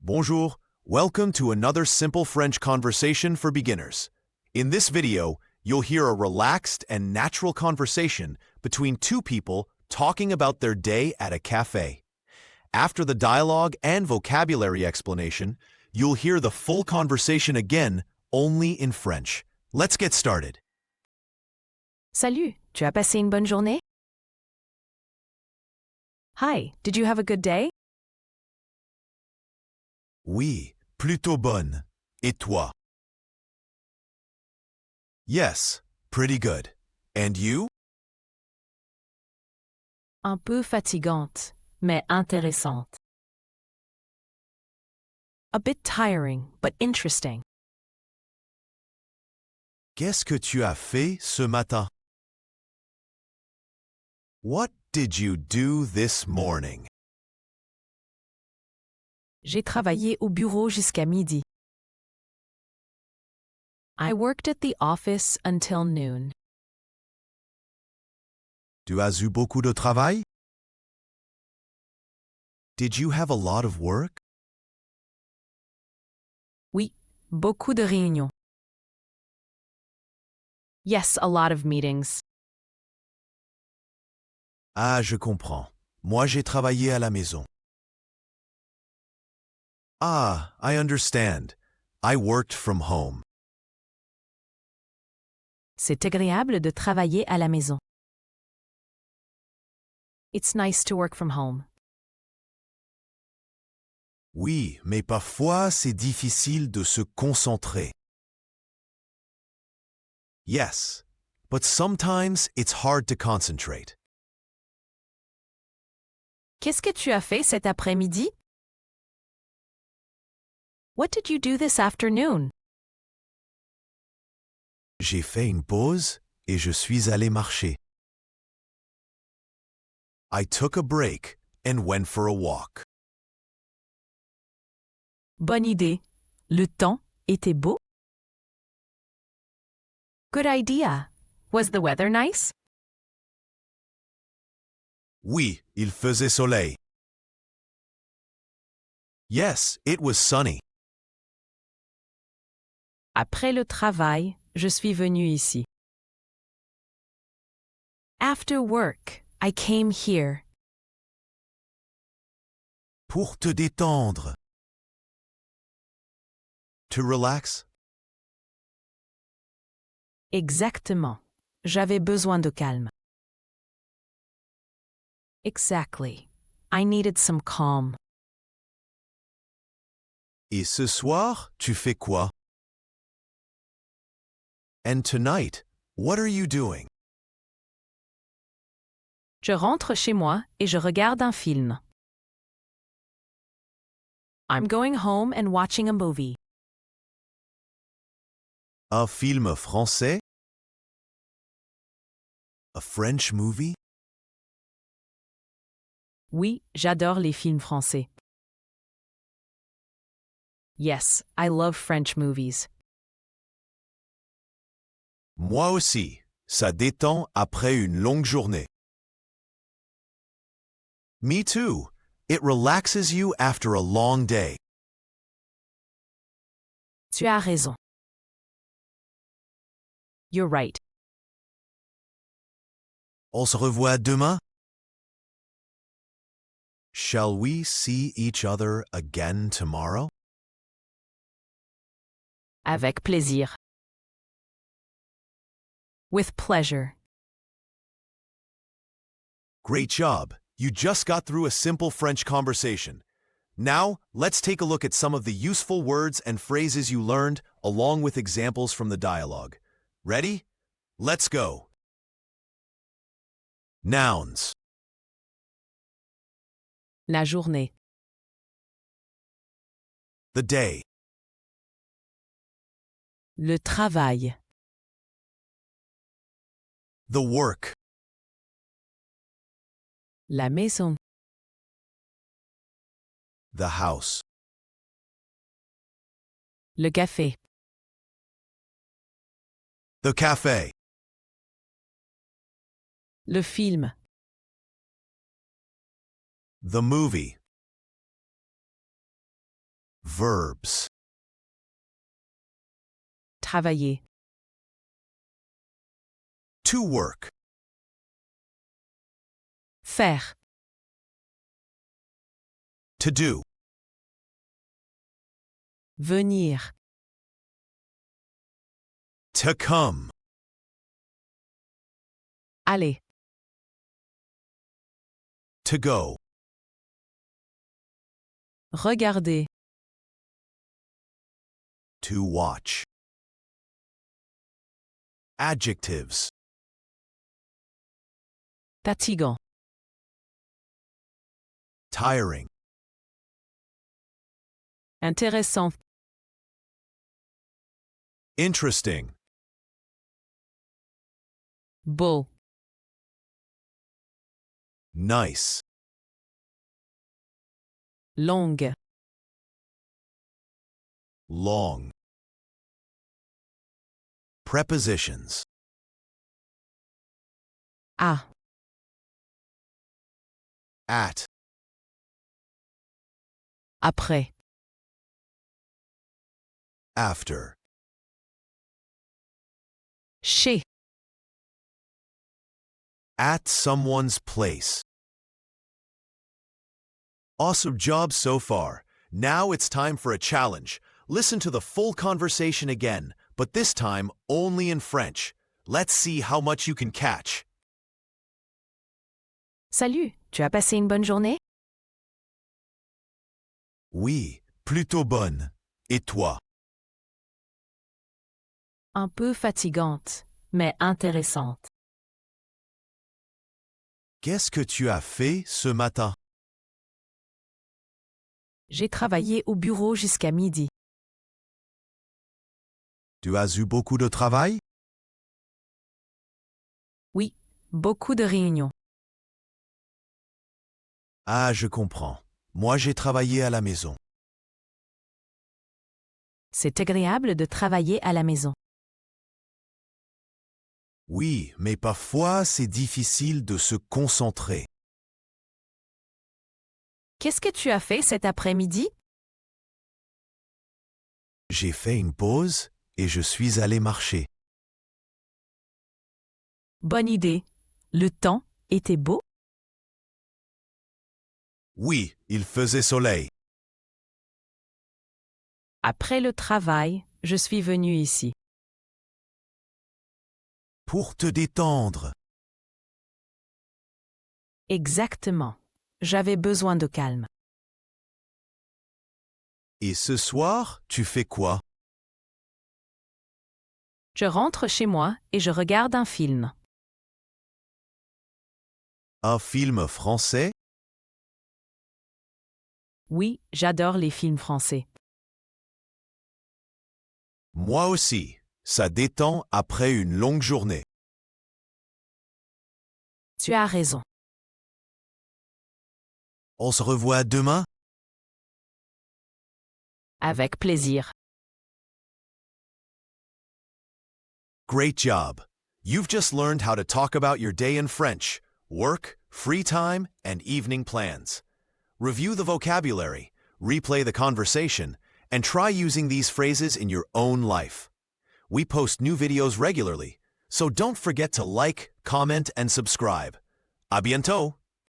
Bonjour, welcome to another simple French conversation for beginners. In this video, you'll hear a relaxed and natural conversation between two people talking about their day at a café. After the dialogue and vocabulary explanation, you'll hear the full conversation again, only in French. Let's get started. Salut, tu as passé une bonne journée? Hi, did you have a good day? Oui, plutôt bonne. Et toi? Yes, pretty good. And you? Un peu fatigante, mais intéressante. A bit tiring, but interesting. Qu'est-ce que tu as fait ce matin? What did you do this morning? J'ai travaillé au bureau jusqu'à midi. I worked at the office until noon. Tu as eu beaucoup de travail? Did you have a lot of work? Oui, beaucoup de réunions. Yes, a lot of meetings. Ah, je comprends. Moi, j'ai travaillé à la maison. Ah, I understand. I worked from home. C'est agréable de travailler à la maison. It's nice to work from home. Oui, mais parfois c'est difficile de se concentrer. Yes, but sometimes it's hard to concentrate. Qu'est-ce que tu as fait cet après-midi? What did you do this afternoon? J'ai fait une pause et je suis allé marcher. I took a break and went for a walk. Bonne idée. Le temps était beau? Good idea. Was the weather nice? Oui, il faisait soleil. Yes, it was sunny. Après le travail, je suis venue ici. After work, I came here. Pour te détendre. To relax? Exactement. J'avais besoin de calme. Exactly. I needed some calm. Et ce soir, tu fais quoi? And tonight, what are you doing? Je rentre chez moi et je regarde un film. I'm going home and watching a movie. Un film français? A French movie? Oui, j'adore les films français. Yes, I love French movies. Moi aussi, ça détend après une longue journée. Me too. It relaxes you after a long day. Tu as raison. You're right. On se revoit demain? Shall we see each other again tomorrow? Avec plaisir. With pleasure. Great job. You just got through a simple French conversation. Now, let's take a look at some of the useful words and phrases you learned, along with examples from the dialogue. Ready? Let's go. Nouns. La journée. The day. Le travail. The work. La maison. The house. Le café. The café. Le film. The movie. Verbs. Travailler. To work. Faire. To do. Venir. To come. Aller. To go. Regarder. To watch. Adjectives. Fatigant. Tiring. Intéressant. Interesting. Beau. Nice. Longue. Long. Prepositions. À. At. Après. After. Chez. At someone's place. Awesome job so far. Now it's time for a challenge. Listen to the full conversation again, but this time only in French. Let's see how much you can catch. Salut, tu as passé une bonne journée? Oui, plutôt bonne. Et toi? Un peu fatigante, mais intéressante. Qu'est-ce que tu as fait ce matin? J'ai travaillé au bureau jusqu'à midi. Tu as eu beaucoup de travail? Oui, beaucoup de réunions. Ah, je comprends. Moi, j'ai travaillé à la maison. C'est agréable de travailler à la maison. Oui, mais parfois, c'est difficile de se concentrer. Qu'est-ce que tu as fait cet après-midi? J'ai fait une pause et je suis allé marcher. Bonne idée. Le temps était beau? Oui, il faisait soleil. Après le travail, je suis venue ici. Pour te détendre. Exactement. J'avais besoin de calme. Et ce soir, tu fais quoi? Je rentre chez moi et je regarde un film. Un film français? Oui, j'adore les films français. Moi aussi. Ça détend après une longue journée. Tu as raison. On se revoit demain? Avec plaisir. Great job. You've just learned how to talk about your day in French, work, free time, and evening plans. Review the vocabulary, replay the conversation, and try using these phrases in your own life. We post new videos regularly, so don't forget to like, comment, and subscribe. À bientôt!